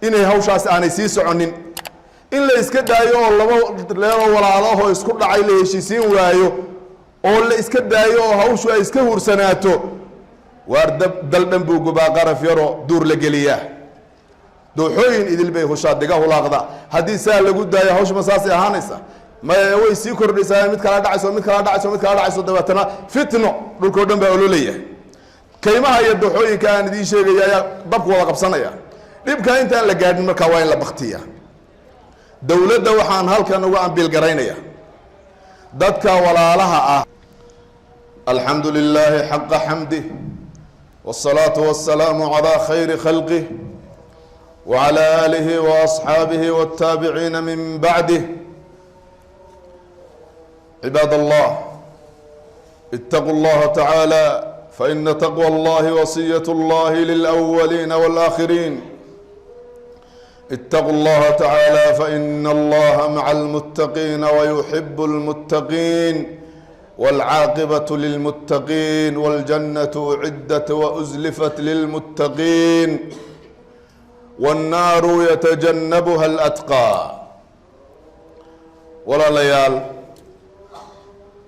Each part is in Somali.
inay hawshaas aanay sii soconin in la iska daayo oo laba leelo walaalaho isku dhacay la heshiisiin waayo oo la iska daayo oo hawshu ay iska hursanaato waar daldhan buu gubaa qaraf yaro duur la geliyaa dooxooyin idil bay hushaadiga hulaaqda haddii saa lagu daayo hawshu ma saasay ahaanaysa ma way sii kordhaysaa mid kala dhacayso dabeetana fitno dhulkoo dhan baa ololaya kaymaha iyo dooxooyinka aan idiin sheegaya ayaa dabku wada qabsanaya dhibka intaan la gaadhin markaa waa in la baktiya dowladda waxaan halkan uga ambiil garaynaya dadka walaalaha ah alxamdu lilaahi xaqa xamdih wالsalaatu wasalaamu calaa khayri khalqih wacalى aalihi waasxaabihi wاtaabiciina min bacdih cibaad allah itaquu اllaha tacaala faina taqwى اllahi wasiyaة اllahi lilأwaliina wاlآkhiriin اتقوا الله تعالى فإن الله مع المتقين ويحب المتقين والعاقبة للمتقين والجنة أعدت وأزلفت للمتقين والنار يتجنبها الأتقى ولا ليال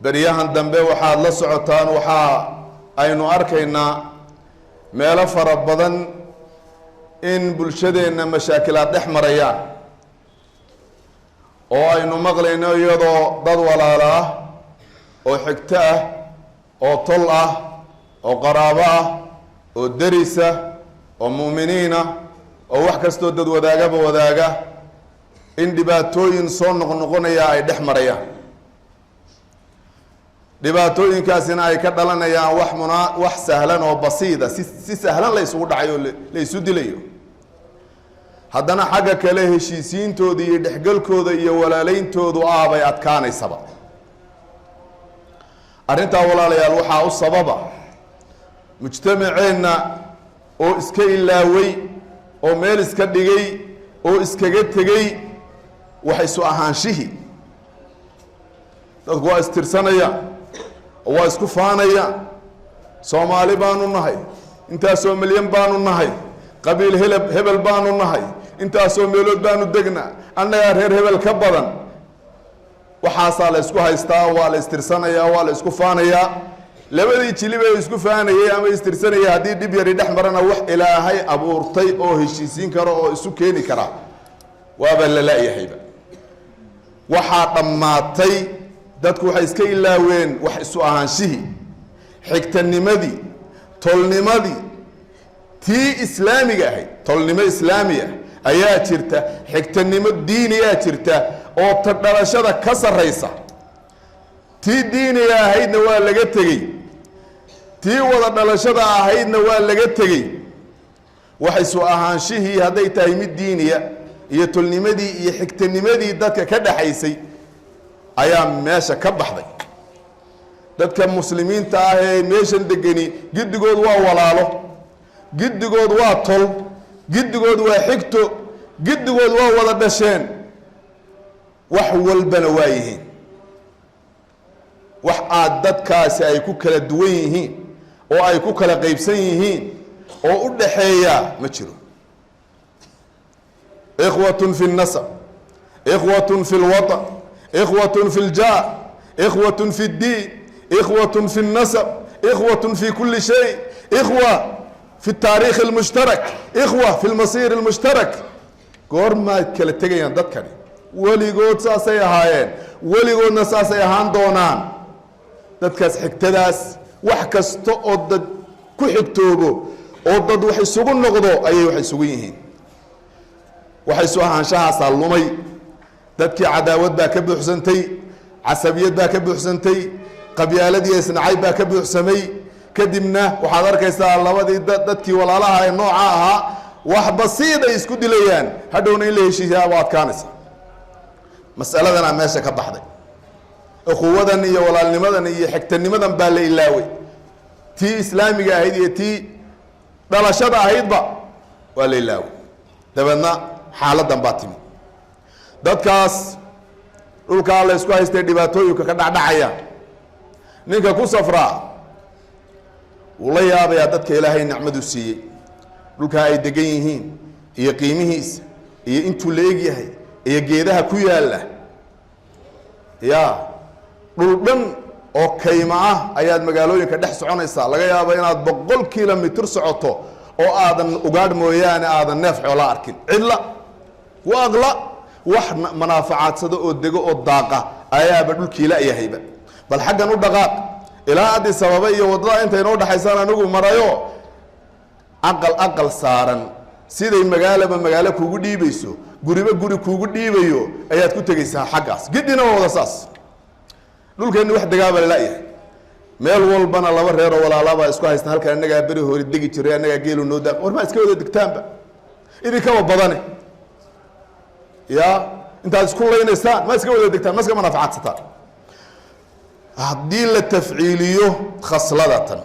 برياhan dambe waxaad la socotaan waxaa aynu arkaynaa meelo fara badan in bulshadeenna mashaakilaad dhex marayaan oo aynu maqlayno iyadoo dad walaalo ah oo xigto ah oo tol ah oo qaraabo ah oo deris ah oo mu'miniin ah oo wax kastoo dad wadaagaba wadaaga in dhibaatooyin soo noqnoqonaya ay dhex marayaan dhibaatooyinkaasina ay ka dhalanayaan wax sahlan oo basiida si sahlan la isugu dhacayo la isu dilayo haddana xagga kale heshiisiintooda iyo dhexgalkooda iyo walaaleyntoodu bay adkaanaysaba arrintaa walaalayaal waxaa u sababa mujtamaceenna oo iska ilaaway oo meel iska dhigay oo iskaga tegay wax isu ahaanshihii dadku waa istirsanaya oo waa isku faanaya soomaali baanu nahay intaasoo milyan baanu nahay qabiil hebel baanu nahay intaasoo meelood baanu degnaa annagaa reer hebel ka badan waxaasaa la isku haystaa waa la istirsanayaa waa la isku faanayaa labadii jilib ee isku faanayay ama istirsanaya haddii dhib yari dhex marana wax ilaahay abuurtay oo heshiisiin karo oo isu keeni kara waaba la la-yahayba waxaa dhammaatay dadku waxay iska ilaaween wax isu ahaanshihii xigtanimadii tolnimadii tii islaamiga ahayd tolnimo islaamiya ayaa jirta xigtanimo diiniyaa jirta oo ta dhalashada ka sarraysa tii diiniga ahaydna waa laga tegey tii wada dhalashada ahaydna waa laga tegey wax isu ahaanshihii hadday tahay mid diiniya iyo tolnimadii iyo xigtanimadii dadka ka dhaxaysay ayaa meesha ka baxday dadka muslimiinta ah ee meeshan degani giddigood waa walaalo giddigood waa tol giddigood waa xigto giddigood waa wada dhasheen wax walbana waa yihiin wax aad dadkaasi ay ku kala duwan yihiin oo ay ku kala qaybsan yihiin oo u dhaxeeya ma jiro ikhwatun fi nasab ikhwatun fi lwatan ikhwatun fi ljaar ikhwatun fi ddiin ikhwatun fi nasab ikhwatun fi kulli shay ikhwa في التاريخ المشترك إخوة في المصير المشترك قرما كلا تجيان ضدكني وليقود ساسي هاين وليقود نساسي هان دونان ضدكاس حكتداس وحكاس تقعد كحكتوبو أضد وحي سوقن نقضو أي وحي سوقيهين وحي سوقها شاها صالومي ضدكي عداوات باك بحسنتي عصبيات باك بحسنتي قبيالة يسنعي باك بحسمي kadibna waxaad arkaysaa labadii dadkii walaalaha ee nooca ahaa wax basiid ay isku dilayaan hadhowna in la heshiiyaa waa adkaanaysa mas'aladana meesha ka baxday ukhuwadan iyo walaalnimadan iyo xigtanimadan baa la ilaaway tii islaamiga ahayd iyo tii dhalashada ahaydba waa la ilaaway dabeedna xaaladan baa timi dadkaas dhulkaa la isku haystay dhibaatooyinka ka dhacdhacaya ninka ku safraa wuu la yaabayaa dadka ilaahay nicmadu siiyey dhulkaa ay degan yihiin iyo qiimihiisa iyo intuu leeg yahay iyo geedaha ku yaala ya dhul dhan oo kayma ah ayaad magaalooyinka dhex soconaysaa laga yaabo inaad 100 kilomitir socoto oo aadan ugaadh mooyaane aadan neef xoolo arkin cidla waaqla wax manaafacadsada oo dego oo daaqa ayaaba dhulkii la yahayba bal xaggan u dhaqaaq ilaa adii sababa iyo wadada inta inoo dhaxaysan anigu marayo aqal saaran siday magaalo kuugu dhiibayso guriba guri kuugu dhiibayo ayaad ku tagaysaa xaggaas gidina wada saas dhulkeenu wax dagaaba la yahay meel walbana laba reer oo walaalaba isku haystaan halka anaga bari hore degi jiray anaga geelu noo daaq war ma iska wada degtaanba idin ka badane ya intaad isku leynaysaan ma iska wada degtaan ma iska manaafacaadsataan haddii la tafciiliyo khasladatan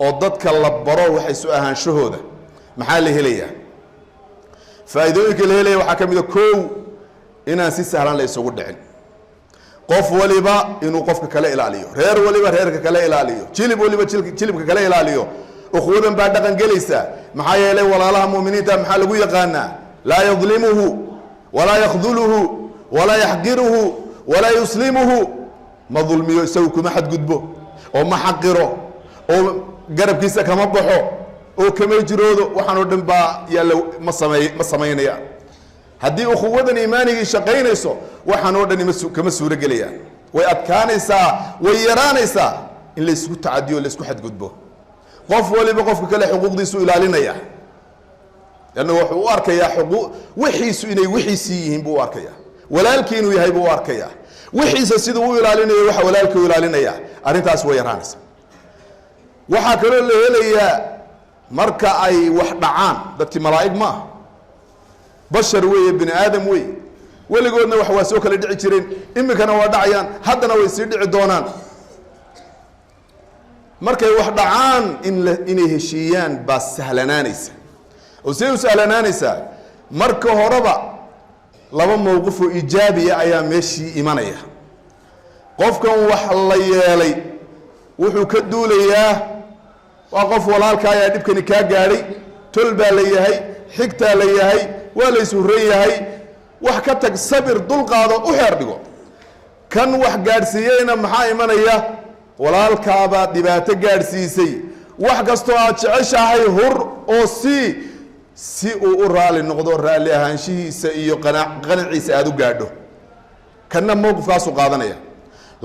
oo dadka la baro waxay soo ahaanshahooda maxaa la helayaa faa'iidooyinka la helaya waxaa ka mid ah koow inaan si sahlan la isugu dhicin qof waliba inuu qofka kale ilaaliyo reer waliba reerka kale ilaaliyo jilib waliba jilibka kale ilaaliyo ukhuwadan baa dhaqan gelaysa maxaa yeelay walaalaha muuminiinta maxaa lagu yaqaanaa laa yadlimuhu walaa yakhduluhu walaa yaxqiruhu walaa yuslimuhu ma dulmiyo isagu kuma xadgudbo oo ma xaqiro oo garabkiisa kama baxo oo kama jiroodo waxaan oo dhan baa yaala ma sameynaya haddii ukhuwadan iimaanigii shaqaynayso waxaan oo dhan kama suuro gelayaan way adkaanaysaa way yaraanaysaa in la isku tacadiyo la isku xadgudbo qof waliba qofka kale xuquuqdiisu ilaalinaya لأنه wuxuu u arkayaa xuquuq wixiisu inay wixiisii yihiin buu u arkayaa walaalkii inuu yahay buu u arkayaa wixiisa siduu u ilaalinayo waxa walaalkii u ilaalinaya arrintaas way yaraanaysaa waxaa kaloo la helayaa marka ay wax dhacaan dadkii malaa'ig ma bashar weeye bini aadam weeye weligoodna wax waa soo kala dhici jireen iminkana waa dhacayaan haddana way sii dhici doonaan markay wax dhacaan inay heshiiyaan baa sahlanaanaysa oo say u sahlanaanaysaa marka horeba laba mowqif oo ijaabiya ayaa meeshii imanaya qofkan wax la yeelay wuxuu ka duulayaa waa qof walaalka ayaa dhibkani kaa gaadhay tol baa la yahay xigtaa la yahay waa la isuran yahay wax ka tag sabir dulqaado u xeer dhigo kan wax gaadhsiiyeyna maxaa imanaya walaalkaabaa dhibaato gaadhsiisay wax kastoo aad jeceshahay hur oo si uu u raali noqdo raali ahaanshihiisa iyo qanaciisa aad u gaadho kanna mowqifkaasu qaadanaya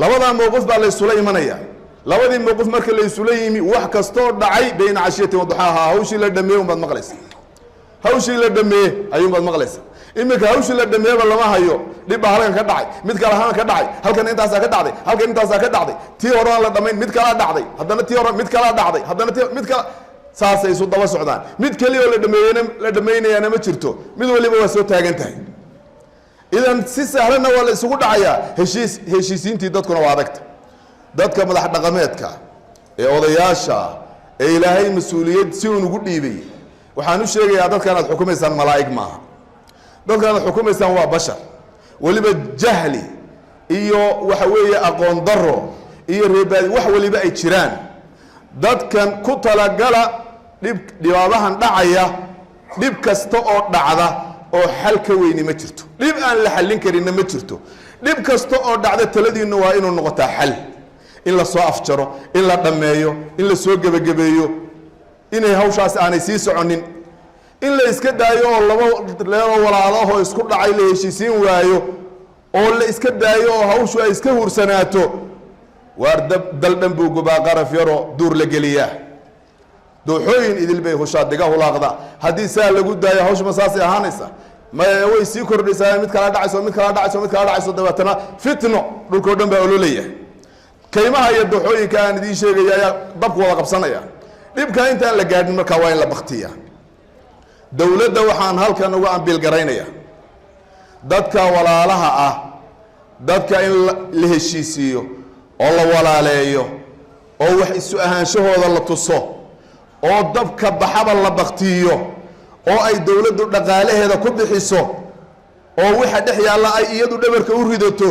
labadaa mowqif baa la isula imanaya labadii mowqif marka la isula yimi wax kastoo dhacay bayna cashiyati waduxaaha hawshii la dhameeyey unbaad maqlaysa hawshii la dhameeyey ayuunbaad maqlaysa iminka hawshii la dhameeyaba lama hayo dhib baa halkan ka dhacay mid kale halkan ka dhacay halkan intaasaa ka dhacday halkan intaasaa ka dhacday tii hore aan la dhamayn mid kalaa dhacday haddana tii hore mid kalaa dhacday haddana mid kala saasay isu daba socdaan mid kaliya oo la dhamaynayaana ma jirto mid waliba waa soo taagan tahay idan si sahlanna waa la isugu dhacayaa heshiisiintii dadkuna waa adagta dadka madax dhaqameedka ee odayaasha ee ilaahay mas-uuliyad si uun ugu dhiibay waxaan u sheegayaa dadkan aad xukumaysaan malaa'ig maaha dadkan aad xukumaysaan waa bashar waliba jahli iyo waxa weeye aqoon daro iyo reebaadi wax waliba ay jiraan dadkan ku talagala dhibaabahan dhacaya dhib kasta oo dhacda oo xal ka weyni ma jirto dhib aan la xallin karinna ma jirto dhib kasta oo dhacda taladiinna waa inuu noqotaa xal in la soo afjaro in la dhammeeyo in la soo gebagabeeyo inay hawshaas aanay sii soconin in la iska daayo oo laba leero walaalahoo isku dhacay la heshiisiin waayo oo la iska daayo oo hawshu ay iska hursanaato waar daldhan buu gubaa qaraf yaroo duur la geliyaa dooxooyin idil bay hushaa diga hulaaqda haddii saa lagu daayo hawshuma saasay ahaanaysa way sii kordhaysaa mid kala dhacayso mid kala dhacayso mid kala dhacayso dabeetana fitno dhulkoo dhan baa ololaya kaymaha iyo dooxooyinka aan idiin sheegaya ayaa dabku wada qabsanaya dhibka intaan la gaadhin markaa waa in la baktiya dowladda waxaan halkan uga ambiil garaynaya dadka walaalaha ah dadka in la heshiisiiyo oo la walaaleeyo oo wax isu ahaanshahooda la tuso oo dabka baxaba la baktiyo oo ay dowladdu dhaqaalaheeda ku bixiso oo waxa dhex yaalla ay iyadu dhabarka u ridato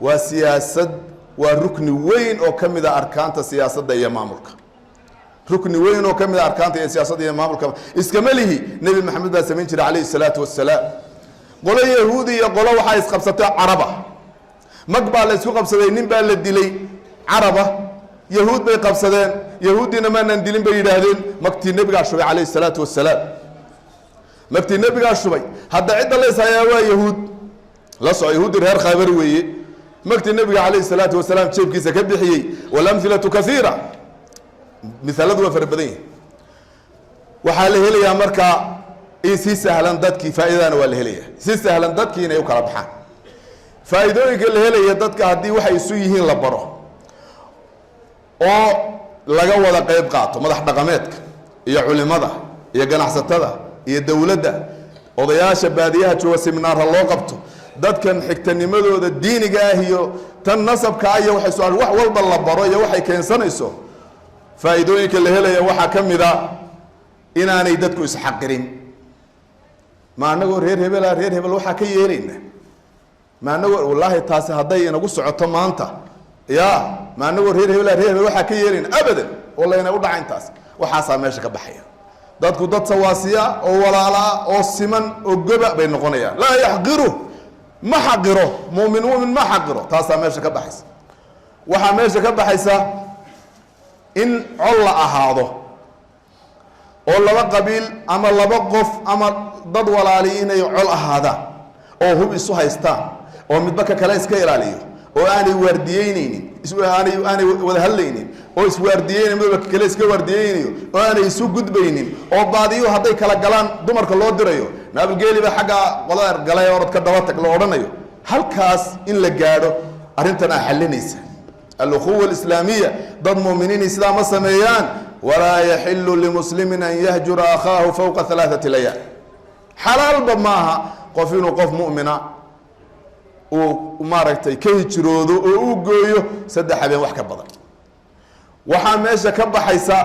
waa siyaasad waa rukni weyn oo ka mid ah arkaanta siyaasadda iyo maamulka rukni weyn oo ka mid ah arkaanta iyo siyaasadda iyo maamulka iskama lihi nebi maxamed baa samayn jiray calayhi salaatu wassalaam qolo yahuudi iyo qolo waxaa isqabsatay caraba mag baa la isku qabsaday nin baa la dilay caraba yahuud bay qabsadeen yahuudina maanan dilin bay yidhaahdeen magtii nebigaa shubay calayhi salaatu wasalaam magtii nebigaa shubay hadda cidda la ishayaa waa yahuud la soco yahuudi reer khaybar weeye magtii nebiga calayhi salaatu wasalaam jeebkiisa ka bixiyey walamhilatu kaiira miaaladu waa fara badan yihin waxaa la helayaa markaa in si sahlan dadkii faa'iidana waa la helaya si sahlan dadkii inay u kala baxaan faa'iidooyinka la helaya dadka haddii waxay isu yihiin la baro oo laga wada qayb qaato madax dhaqameedka iyo culimada iyo ganacsatada iyo dowladda odayaasha baadiyaha jooga seminaarha loo qabto dadkan xigtanimadooda diiniga ah iyo tan nasabka ah iyo wax walba la baro iyo waxay keensanayso faa'iidooyinka la helaya waxaa ka mid a inaanay dadku isxaqirin ma anagoo reer hebel waxaa ka yeelayna ma anagoo wallaahi taasi hadday inagu socoto maanta ya ma anagoo reer hebel waxaa ka yeelayna abadan wallayna u dhaca intaas waxaasaa meesha ka baxaya dadku dad sawaasiya oo walaalaa oo siman oo goba bay noqonayaan laa yaxqiru ma xaqiro muumin ma xaqiro taasaa meesha ka baxaysa waxaa meesha ka baxaysa in col la ahaado oo laba qabiil ama laba qof ama dad walaali inay col ahaadaan oo hub isu haystaan oo midba ka kale iska ilaaliyo oo aanay waardiyeyneynin aanay wada hadlaynin oo iswaardiyeynin midba ka kale iska waardiyeynayo oo aanay isu gudbaynin oo baadiyo hadday kala galaan dumarka loo dirayo naabilgeeli ba xagga qolada galay orod ka daba tag la odhanayo halkaas in la gaadho arrintan aa xalinaysa alukhuwa alislaamiya dad muuminiin sidaa ma sameeyaan walaa yaxilu limuslimin an yahjura akhaahu fawqa 3 layaal xalaalba maaha qof inuu qof mu'mina uu maaragtay ka hijroodo oo uu gooyo 3 habeen wax ka badan waxaa meesha ka baxaysa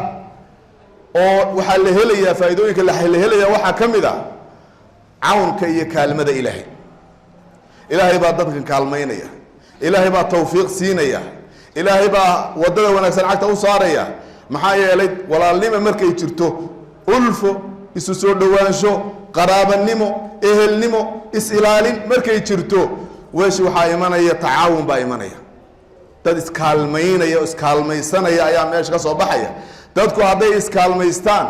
oo waxaa la helayaa faa'iidooyinka la helayaa waxaa ka mid ah cawnka iyo kaalmada ilaahay ilaahay baa dadkan kaalmaynaya ilaahay baa tawfiiq siinaya ilaahay baa wadada wanaagsan cagta u saaraya maxaa yeelay walaalnimo markay jirto ulfo isu soo dhawaansho qaraabanimo ehelnimo is-ilaalin markay jirto weeshi waxaa imanaya tacaawun baa imanaya dad iskaalmaynaya o iskaalmaysanaya ayaa meesha ka soo baxaya dadku hadday iskaalmaystaan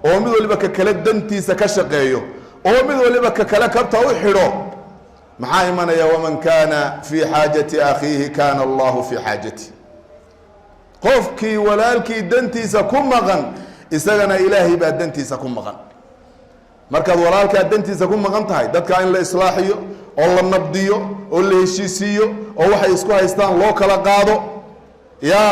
oo mid waliba ka kale dantiisa ka shaqeeyo oo mid waliba ka kale kabta u xidho maxaa imanaya waman kaana fii xaajati akhiihi kaana allahu fii xaajati qofkii walaalkii dantiisa ku maqan isagana ilaahay baa dantiisa ku maqan markaad walaalkaa dantiisa ku maqan tahay dadka in la islaaxiyo oo la nabdiyo oo la heshiisiiyo oo waxay isku haystaan loo kala qaado ya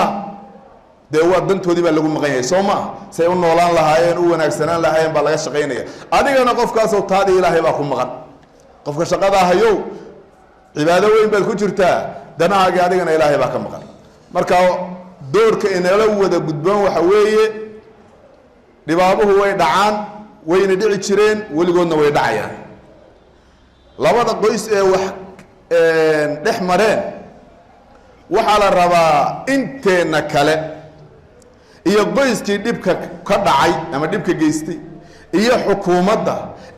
dee waa dantoodii baa lagu maqan yahay soo maa say u noolaan lahaayeen u wanaagsanaan lahaayeen baa laga shaqaynaya adigana qofkaasoo taadii ilaahay baa ku maqan qofka shaqada hayow cibaado weyn baad ku jirtaa danahaagii adigana ilaahay baa ka maqan marka doorka inala wada gudboon waxa weeye dhibaabuhu way dhacaan wayna dhici jireen weligoodna way dhacayaan labada qoys ee wax dhex mareen waxaa la rabaa inteena kale iyo qoyskii dhibka ka dhacay ama dhibka geystay iyo xukuumadda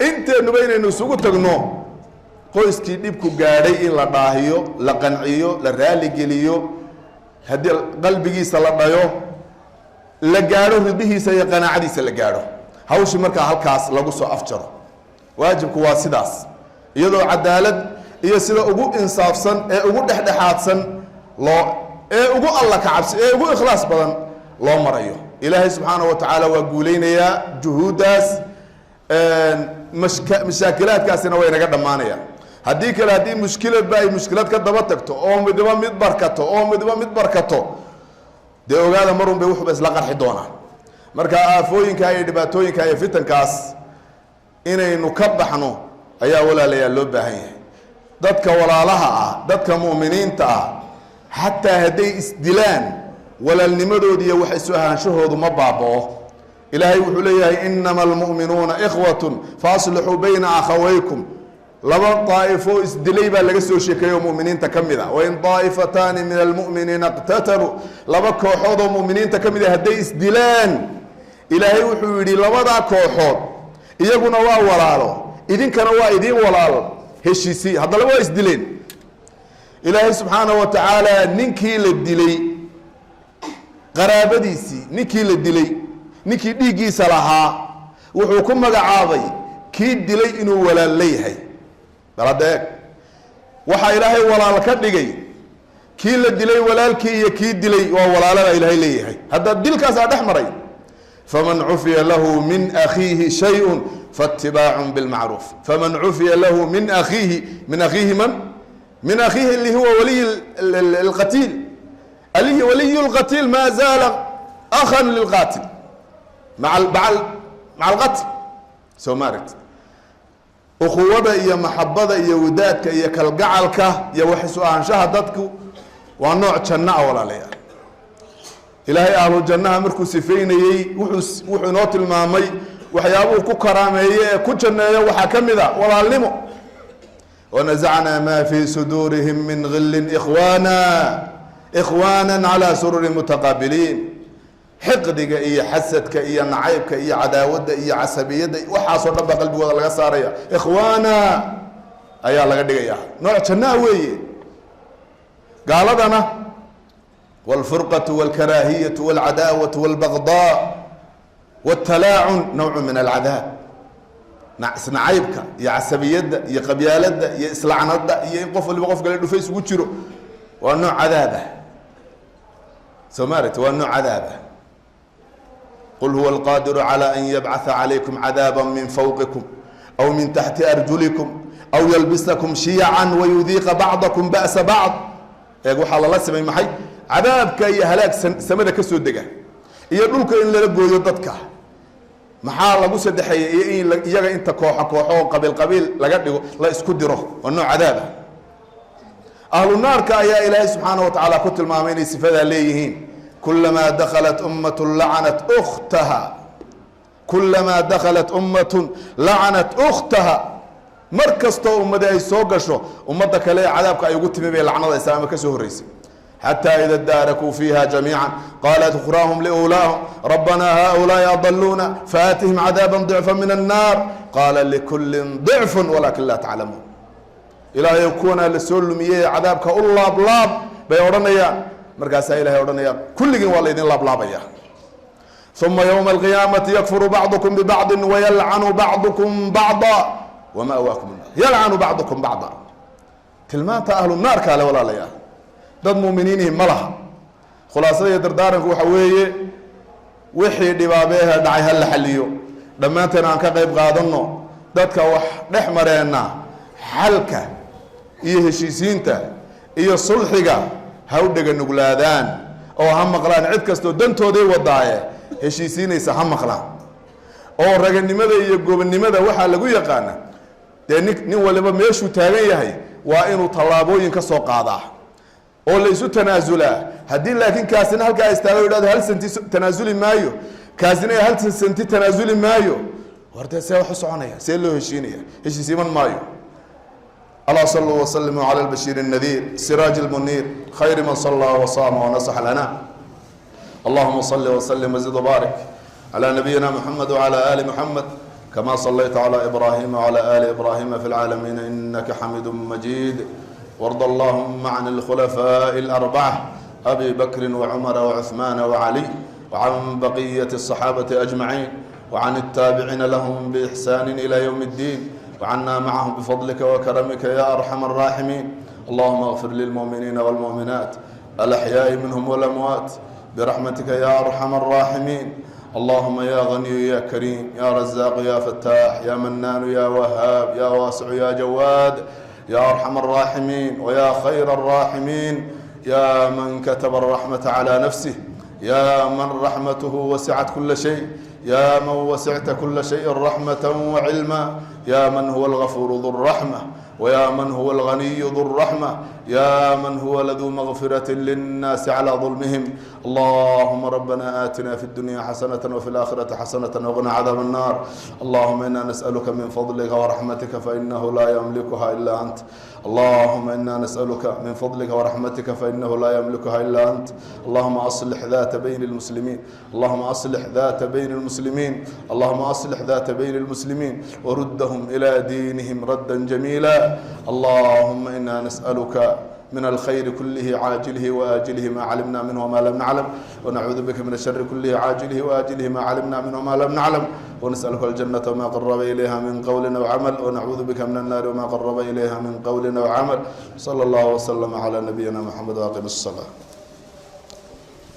inteenuba inaynu isugu tagno qoyskii dhibku gaadhay in la dhaahiyo la qanciyo la raaligeliyo haddii qalbigiisa la dhayo la gaadho ridihiisa iyo qanaacadiisa la gaadho hawshii markaa halkaas lagu soo afjaro waajibku waa sidaas iyadoo cadaalad iyo sida ugu insaafsan ee ugu dhexdhexaadsan loo ee ugu alla ka cabsi ee ugu ikhlaas badan loo marayo ilaahay subxaanahu wa tacaala waa guulaynayaa juhuuddaas mashaakilaadkaasina way naga dhammaanayaan haddii kale haddii mushkiladba ay mushkilad ka daba tagto oo midba mid barkato dee ogaada marun bay wuxuuba isla qarxi doonaan marka aafooyinka iyo dhibaatooyinka iyo fitankaas inaynu ka baxno ayaa walaalayaal loo baahan yahay dadka walaalaha ah dadka mu'miniinta ah xataa hadday isdilaan walaalnimadoodi iyo wax isu ahaanshahoodu ma baaba'o ilaahay wuxuu leeyahay inama almu'minuuna ikhwatun faaslixuu bayna akhawaykum laba daa'ifo isdilay baa laga soo sheekeeyo mu'miniinta ka mid ah wain daa'ifataani min almu'miniina iqtataluu laba kooxood oo mu'miniinta ka mid ah hadday isdilaan ilaahay wuxuu yidhi labadaa kooxood iyaguna waa walaalo idinkana waa idiin walaalo heshiisii haddana waa isdileen ilaahay subxaanahu wa tacaala ninkii la dilay qaraabadiisii ninkii la dilay ninkii dhiiggiisa lahaa wuxuu ku magacaabay kii dilay inuu walaal leeyahay baladeeg waxaa ilaahay walaal ka dhigay kii la dilay walaalkii iyo kii dilay waa walaalada ilaahay leeyahay hadda dilkaasaa dhex maray faman cufiya lahu min akhiihi shayun faattibaacun bilmacruuf faman cufiya lahu min akhiihi man من أخيه اللي هو ولي القتيل اللي ولي القتيل ما زال أخا للقاتل مع القتل سو مارت أخوة إيا محبة إيا ودادك إيا كالقعلك إيا وحسوا عن شهدتك ونوع جنة ولا ليا إلهي أهل الجنة مركو سفين وحو نوت المامي وحيابو كرامي كجنة وحكم ذا ولا لمو ونزعنا ما في صدورهم من غل إخوانا على سرر متقابلين حقدك إيا حسدك إيا نعيبك إيا عداودك إيا عصبيتك وحاصل رب قلبي ولا لغا صاريا إخوانا أيا لغا دغيا نوع جنا وي قال لنا والفرقة والكراهية والعداوة والبغضاء والتلاعن نوع من العذاب نعيبك يا عصبية يا قبيلة يا إسلعنة يا قف اللي بقف قال له فيس وتشرو والنوع عذابه سمارت والنوع عذابه قل هو القادر على أن يبعث عليكم عذابا من فوقكم أو من تحت أرجلكم أو يلبسكم شيعا ويذيق بعضكم بأس بعض يقول حال الله سمي محي عذابك يا هلاك سمدك السودقة يقولك إن لرقوا يضدك maxaa lagu sadeexay in iyaga inta kooxo qabiil laga dhigo la isku diro oo nooc cadaab ahlu naarka ayaa ilaahay subhanahu wa ta'ala ku tilmaamay inay sifada leeyihiin kullama dakhalat ummatun la'anat ukhtaha kullama dakhalat ummatun la'anat ukhtaha markasto ummada ay soo gasho ummada kale cadaabka ay ugu timibay lacnada islaamka ka soo horeysay حتى إذا اداركوا فيها جميعا قالت أخراهم لأولاهم ربنا هؤلاء أضلونا فآتهم عذابا ضعفا من النار قال لكل ضعف ولكن لا تعلمون إلى يكون لسلمية عذابك الله بلاب بيورنيا مركاسا إلهي يورنيا كل جن والله الله بلابيا ثم يوم القيامة يكفر بعضكم ببعض ويلعن بعضكم بعضا ومأواكم النار يلعن بعضكم بعضا كلمات أهل النار قال ولا ليا dad muuminiin ma laha khulaasada dardaaranku waxa weeye wixii dhibaabeeha dhacay hal xaliyo dhamaanteen aan ka qayb qaadano dadka wax dhex mareena xalka iyo heshiisiinta iyo sulxiga ha u dhaga nuglaadaan oo ha maqlaan cid kasto dantooday wadaaye heshiisiinaysa ha maqlaan oo raganimada iyo goobnimada waxa lagu yaqaan nin waliba meeshuu taagan yahay waa inuu talaabooyin ka soo qaadaa oo la isu tanaasula hadii laakiin kaasina halka istaago yiraahdo hal santi tanaasuli maayo kaasina hal santi tanaasuli maayo warta see wax soconaya see loo heshiinaya heshiisiman maayo Allah sallallahu wa sallam ala al-bashir an-nadhir siraj al-munir khayr man salla wa sama wa nasaha lana Allahumma salli wa sallim wa zid wa barik ala nabiyyina Muhammad wa ala ali Muhammad kama sallaita ala Ibrahim wa ala ali Ibrahim fil alamin innaka Hamidum Majid وارض اللهم عن الخلفاء الأربعة أبي بكر وعمر وعثمان وعلي وعن بقية الصحابة أجمعين وعن التابعين لهم بإحسان إلى يوم الدين وعنا معهم بفضلك وكرمك يا أرحم الراحمين اللهم اغفر للمؤمنين والمؤمنات الأحياء منهم والأموات برحمتك يا أرحم الراحمين اللهم يا غني يا كريم يا رزاق يا فتاح يا منان يا وهاب يا واسع يا جواد يا أرحم الراحمين ويا خير الراحمين يا من كتب الرحمة على نفسه يا من رحمته وسعت كل شيء يا من وسعت كل شيء رحمة وعلما يا من هو الغفور ذو الرحمة ويا من هو الغني ذو الرحمة يا من هو لذو مغفرة للناس على ظلمهم اللهم ربنا آتنا في الدنيا حسنة وفي الآخرة حسنة وقنا عذاب النار اللهم إنا نسألك من فضلك ورحمتك فإنه لا يملكها إلا أنت اللهم إنا نسألك من فضلك ورحمتك فإنه لا يملكها إلا أنت اللهم أصلح ذات بين المسلمين اللهم أصلح ذات بين المسلمين اللهم أصلح ذات بين المسلمين ورد وردهم إلى دينهم ردا جميلا. اللهم إنا نسألك من الخير كله عاجله وآجله ما علمنا منه وما لم نعلم، ونعوذ بك من الشر كله عاجله وآجله ما علمنا منه وما لم نعلم، ونسألك الجنة وما قرب إليها من قول وعمل، ونعوذ بك من النار وما قرب إليها من قول وعمل. صلى الله وسلم على نبينا محمد وأقم الصلاة.